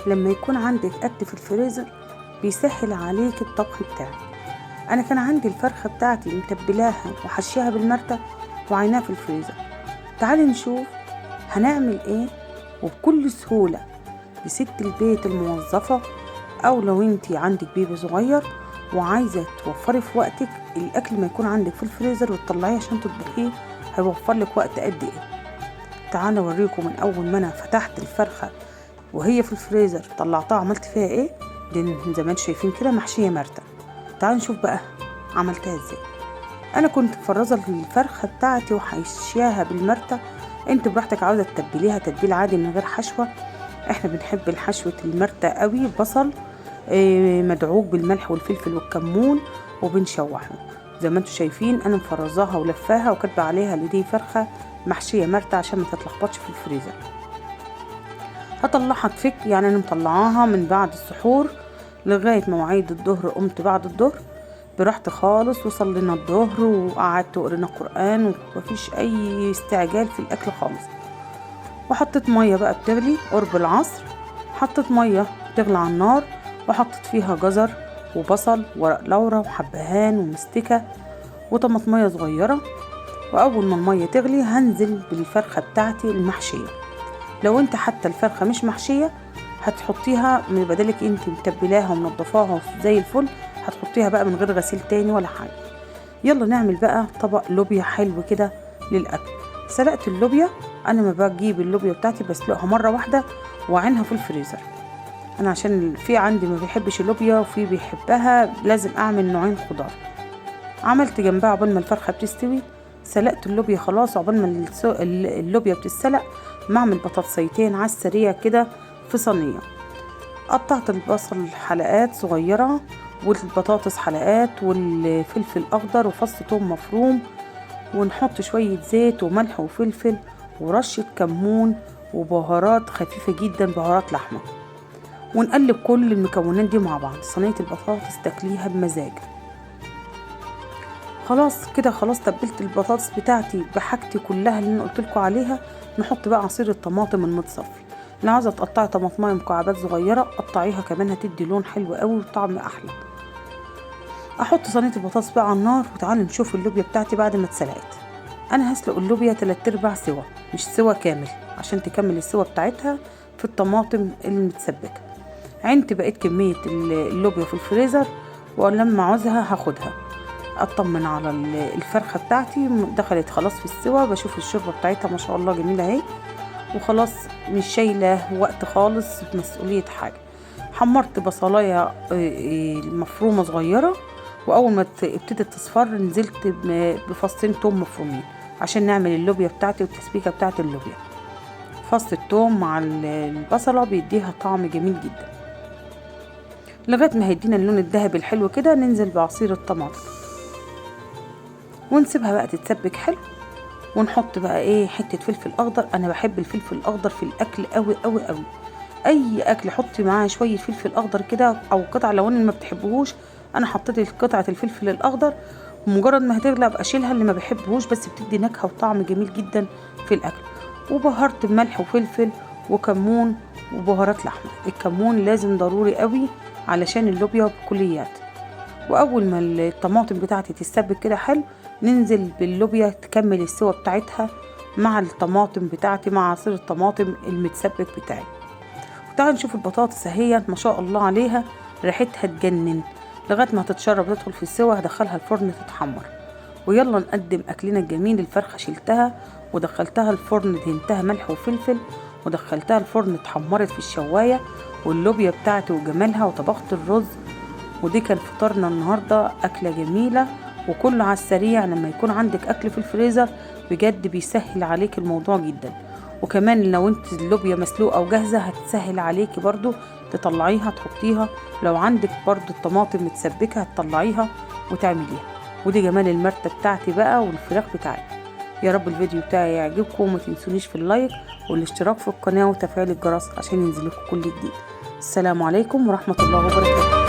لما يكون عندك أكل في الفريزر بيسهل عليك الطبخ بتاعك. أنا كان عندي الفرخة بتاعتي متبلاها وحشيها بالمرتة وعيناها في الفريزر. تعالي نشوف هنعمل ايه وبكل سهولة لست البيت الموظفة، أو لو انتي عندك بيبي صغير وعايزة توفري في وقتك الأكل ما يكون عندك في الفريزر وتطلعيه عشان تطبخيه هيوفر لك وقت قد ايه. تعالى اوريكم من اول ما انا فتحت الفرخه وهي في الفريزر طلعتها عملت فيها ايه. دي زي ما انتم شايفين كده محشيه مرتة. تعالوا نشوف بقى عملتها ازاي. انا كنت مفرزه الفرخه بتاعتي وحشياها بالمرتة. انت براحتك عاوزه تتبليها تتبيل عادي من غير حشوه. احنا بنحب الحشوه المرتة قوي، بصل مدعوك بالملح والفلفل والكمون وبنشوحه زي ما انتم شايفين. انا مفرزاها ولفاها وكاتبه عليها اللي دي فرخه محشيه مرتة عشان ما تتلخبطش في الفريزر. هطلعها تفك، يعني انا مطلعاها من بعد السحور لغايه مواعيد الظهر. قمت بعد الظهر براحتي خالص وصلينا الظهر وقعدت وقرينا قرآن ومفيش اي استعجال في الاكل خالص. وحطيت ميه بقى بتغلي قرب العصر، حطيت ميه تغلي على النار وحطيت فيها جزر وبصل ورق لورا وحبهان ومستكه وطماطميه صغيره. واول ما الميه تغلي هنزل بالفرخه بتاعتي المحشيه. لو انت حتى الفرخه مش محشيه هتحطيها من بدلك انت متبلاها ومنضفاها زي الفل، هتحطيها بقى من غير غسيل تاني ولا حاجه. يلا نعمل بقى طبق لوبيا حلو كده للاكل. سلقت اللوبيا. انا ما بجيب اللوبيا بتاعتي بسلقها مره واحده وعينها في الفريزر. انا عشان في عندي ما بيحبش اللوبيا وفي بيحبها لازم اعمل نوعين خضار. عملت جنبها عقبال ما الفرخه بتستوي. سلقت اللوبيا خلاص، عقبال ما اللوبيا بتتسلق بعمل بطاطسيتين على السريع كده في صينيه. قطعت البصل حلقات صغيره والبطاطس حلقات والفلفل اخضر وفص ثوم مفروم، ونحط شويه زيت وملح وفلفل ورشه كمون وبهارات خفيفه جدا، بهارات لحمه، ونقلب كل المكونات دي مع بعض. صينيه البطاطس تاكليها بمزاج. خلاص كده، خلاص تبلت البطاطس بتاعتي بحاجتي كلها اللي انا قلت لكم عليها. نحط بقى عصير الطماطم المتصفي. اللي عايزه تقطعي طماطمايه مكعبات صغيره قطعيها كمان، هتدي لون حلو قوي وطعم احلى. احط صينيه البطاطس بقى على النار وتعالوا نشوف اللوبيا بتاعتي بعد ما اتسلقت. انا هسلق اللوبيا 3/4 سوا، مش سوا كامل، عشان تكمل السوا بتاعتها في الطماطم المتسبكه. عينت بقيت كميه اللوبيا في الفريزر ولما عاوزها هاخدها اطمن على الفرخه بتاعتي دخلت خلاص في السوا. بشوف الشوربه بتاعتها ما شاء الله جميله اهي، وخلاص مش شايله وقت خالص مسؤوليه حاجه. حمرت بصلايه مفرومه صغيره، واول ما ابتدت تصفر نزلت بفصين توم مفرومين عشان نعمل اللوبيا بتاعتي والتسبيكه بتاعت اللوبيا. فص التوم مع البصله بيديها طعم جميل جدا. لغايه ما هيدينا اللون الذهبي الحلو كده ننزل بعصير الطماطم ونسيبها بقى تتسبك حلو. ونحط بقى حته فلفل اخضر. انا بحب الفلفل الاخضر في الاكل قوي قوي قوي. اي اكل حطي معاه شويه فلفل اخضر كده او قطع لو ما بتحبوهوش. انا حطيت قطعه الفلفل الاخضر ومجرد ما هتغلى ابقى اشيلها اللي ما بحبهوش، بس بتدي نكهه وطعم جميل جدا في الاكل. وبهرت بملح وفلفل وكمون وبهارات لحمه. الكمون لازم ضروري قوي علشان اللوبيا بكليات. واول ما الطماطم بتاعتي تتسبك كده حلو ننزل باللوبيا تكمل السوا بتاعتها مع الطماطم بتاعتي مع عصير الطماطم المتسبك بتاعي. وتعالوا نشوف البطاطس اهي ما شاء الله عليها ريحتها تجنن. لغايه ما تتشرب تدخل في السوا هدخلها الفرن تتحمر. ويلا نقدم اكلنا الجميل. الفرخه شلتها ودخلتها الفرن دهنتها ملح وفلفل ودخلتها الفرن اتحمرت في الشوايه، واللوبيا بتاعتي وجمالها، وطبخت الرز. ودي كان فطارنا النهارده، اكله جميله وكله على السريع. لما يكون عندك اكل في الفريزر بجد بيسهل عليك الموضوع جدا. وكمان لو انت اللوبيا مسلوقه وجاهزه هتسهل عليكي برضو تطلعيها تحطيها. لو عندك برضو الطماطم متسبكه هتطلعيها وتعمليها. ودي جمال المرتة بتاعتي بقى والفراخ بتاعتي. يا رب الفيديو بتاعي يعجبكم، وما تنسونيش في اللايك والاشتراك في القناه وتفعيل الجرس عشان ينزلكم كل جديد. السلام عليكم ورحمه الله وبركاته.